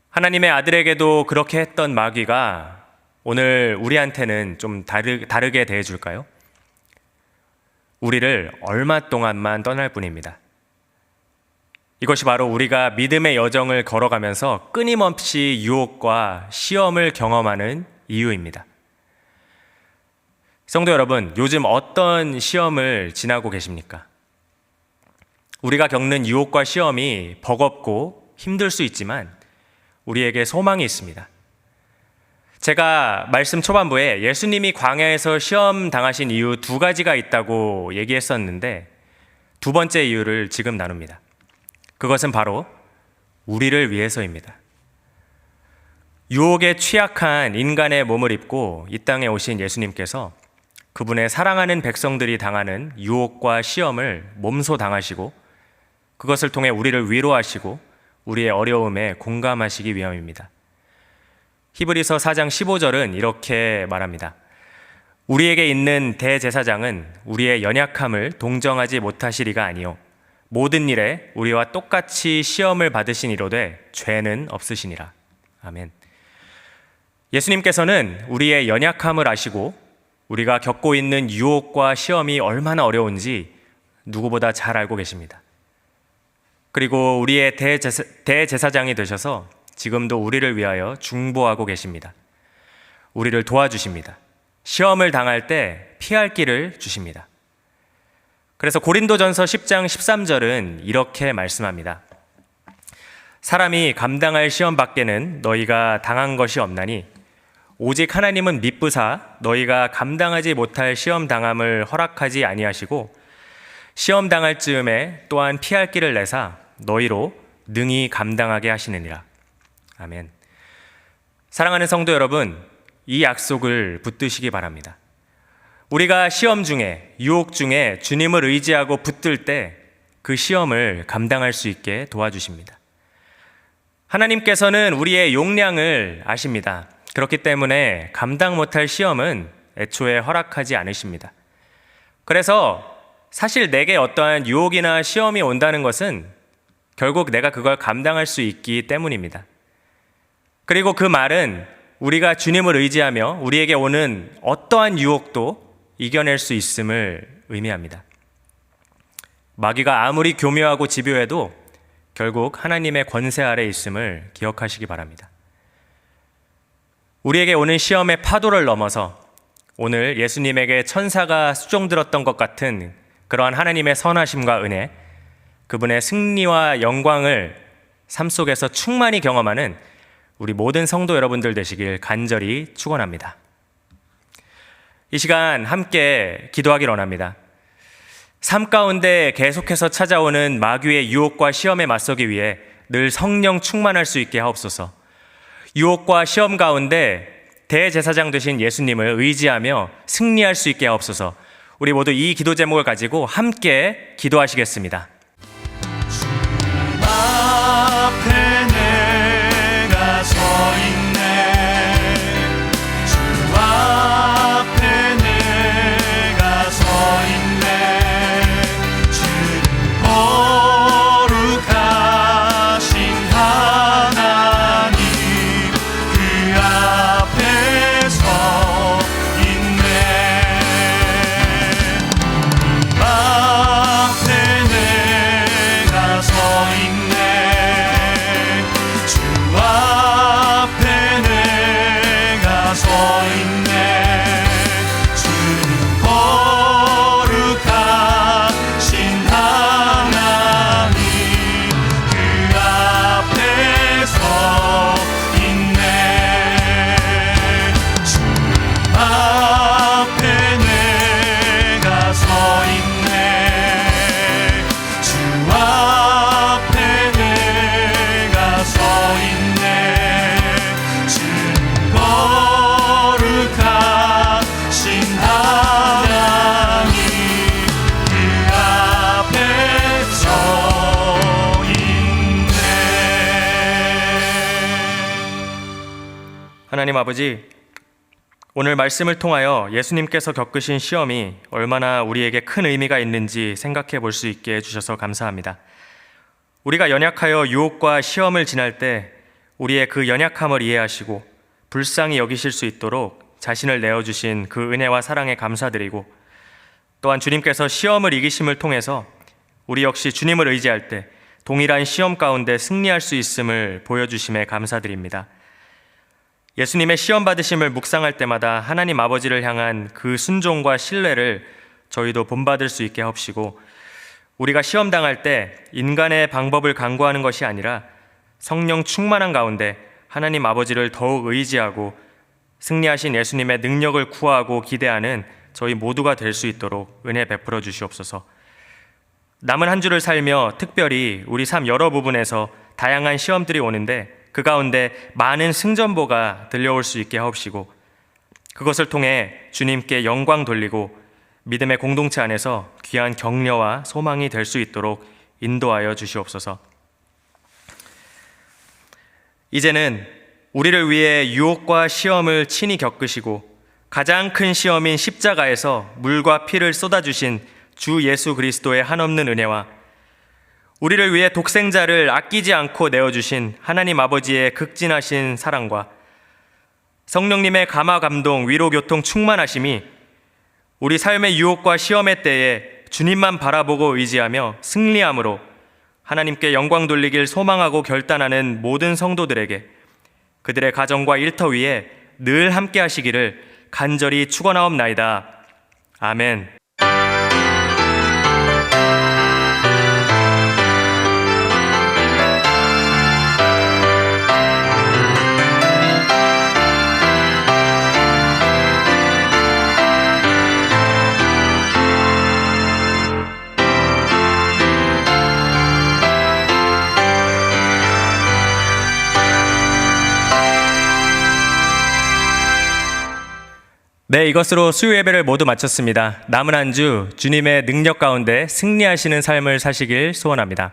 하나님의 아들에게도 그렇게 했던 마귀가 오늘 우리한테는 좀 다르게 대해줄까요? 우리를 얼마 동안만 떠날 뿐입니다. 이것이 바로 우리가 믿음의 여정을 걸어가면서 끊임없이 유혹과 시험을 경험하는 이유입니다. 성도 여러분, 요즘 어떤 시험을 지나고 계십니까? 우리가 겪는 유혹과 시험이 버겁고 힘들 수 있지만 우리에게 소망이 있습니다. 제가 말씀 초반부에 예수님이 광야에서 시험 당하신 이유 2가지가 있다고 얘기했었는데 2번째 이유를 지금 나눕니다. 그것은 바로 우리를 위해서입니다. 유혹에 취약한 인간의 몸을 입고 이 땅에 오신 예수님께서 그분의 사랑하는 백성들이 당하는 유혹과 시험을 몸소 당하시고 그것을 통해 우리를 위로하시고 우리의 어려움에 공감하시기 위함입니다. 히브리서 4장 15절은 이렇게 말합니다. 우리에게 있는 대제사장은 우리의 연약함을 동정하지 못하시리가 아니요 모든 일에 우리와 똑같이 시험을 받으시니로되 죄는 없으시니라. 아멘. 예수님께서는 우리의 연약함을 아시고 우리가 겪고 있는 유혹과 시험이 얼마나 어려운지 누구보다 잘 알고 계십니다. 그리고 우리의 대제사장이 되셔서 지금도 우리를 위하여 중보하고 계십니다. 우리를 도와주십니다. 시험을 당할 때 피할 길을 주십니다. 그래서 고린도전서 10장 13절은 이렇게 말씀합니다. 사람이 감당할 시험 밖에는 너희가 당한 것이 없나니 오직 하나님은 미쁘사 너희가 감당하지 못할 시험 당함을 허락하지 아니하시고 시험 당할 즈음에 또한 피할 길을 내사 너희로 능히 감당하게 하시느니라. 아멘. 사랑하는 성도 여러분, 이 약속을 붙드시기 바랍니다. 우리가 시험 중에, 유혹 중에 주님을 의지하고 붙들 때 그 시험을 감당할 수 있게 도와주십니다. 하나님께서는 우리의 용량을 아십니다. 그렇기 때문에 감당 못할 시험은 애초에 허락하지 않으십니다. 그래서 사실 내게 어떠한 유혹이나 시험이 온다는 것은 결국 내가 그걸 감당할 수 있기 때문입니다. 그리고 그 말은 우리가 주님을 의지하며 우리에게 오는 어떠한 유혹도 이겨낼 수 있음을 의미합니다. 마귀가 아무리 교묘하고 집요해도 결국 하나님의 권세 아래 있음을 기억하시기 바랍니다. 우리에게 오는 시험의 파도를 넘어서 오늘 예수님에게 천사가 수종들었던 것 같은 그러한 하나님의 선하심과 은혜, 그분의 승리와 영광을 삶 속에서 충만히 경험하는 우리 모든 성도 여러분들 되시길 간절히 축원합니다. 이 시간 함께 기도하길 원합니다. 삶 가운데 계속해서 찾아오는 마귀의 유혹과 시험에 맞서기 위해 늘 성령 충만할 수 있게 하옵소서. 유혹과 시험 가운데 대제사장 되신 예수님을 의지하며 승리할 수 있게 하옵소서. 우리 모두 이 기도 제목을 가지고 함께 기도하시겠습니다. 앞에 내가 서 있네. 주 앞에 내가 서 있네. 주는 거룩하신 하나님 그 앞에 서 있네. 앞에 내가 서 있네. 주 앞에 내가 서 있네. 주는 거룩하신 하나님 그 앞에 서 있네. 주 앞에 내가 서 있네. 주 앞에 내가 서 있네. 주는 거룩하신 하나님 그 앞에 서 있네. 하나님 아버지, 오늘 말씀을 통하여 예수님께서 겪으신 시험이 얼마나 우리에게 큰 의미가 있는지 생각해 볼 수 있게 해주셔서 감사합니다. 우리가 연약하여 유혹과 시험을 지날 때 우리의 그 연약함을 이해하시고 불쌍히 여기실 수 있도록 자신을 내어주신 그 은혜와 사랑에 감사드리고, 또한 주님께서 시험을 이기심을 통해서 우리 역시 주님을 의지할 때 동일한 시험 가운데 승리할 수 있음을 보여주심에 감사드립니다. 예수님의 시험 받으심을 묵상할 때마다 하나님 아버지를 향한 그 순종과 신뢰를 저희도 본받을 수 있게 하옵시고, 우리가 시험 당할 때 인간의 방법을 강구하는 것이 아니라 성령 충만한 가운데 하나님 아버지를 더욱 의지하고 승리하신 예수님의 능력을 구하고 기대하는 저희 모두가 될 수 있도록 은혜 베풀어 주시옵소서. 남은 한 주를 살며 특별히 우리 삶 여러 부분에서 다양한 시험들이 오는데 그 가운데 많은 승전보가 들려올 수 있게 하옵시고, 그것을 통해 주님께 영광 돌리고 믿음의 공동체 안에서 귀한 격려와 소망이 될 수 있도록 인도하여 주시옵소서. 이제는 우리를 위해 유혹과 시험을 친히 겪으시고 가장 큰 시험인 십자가에서 물과 피를 쏟아주신 주 예수 그리스도의 한없는 은혜와 우리를 위해 독생자를 아끼지 않고 내어주신 하나님 아버지의 극진하신 사랑과 성령님의 감화 감동 위로 교통 충만하심이 우리 삶의 유혹과 시험의 때에 주님만 바라보고 의지하며 승리함으로 하나님께 영광 돌리길 소망하고 결단하는 모든 성도들에게 그들의 가정과 일터 위에 늘 함께 하시기를 간절히 축원하옵나이다. 아멘. 네, 이것으로 수요 예배를 모두 마쳤습니다. 남은 한 주 주님의 능력 가운데 승리하시는 삶을 사시길 소원합니다.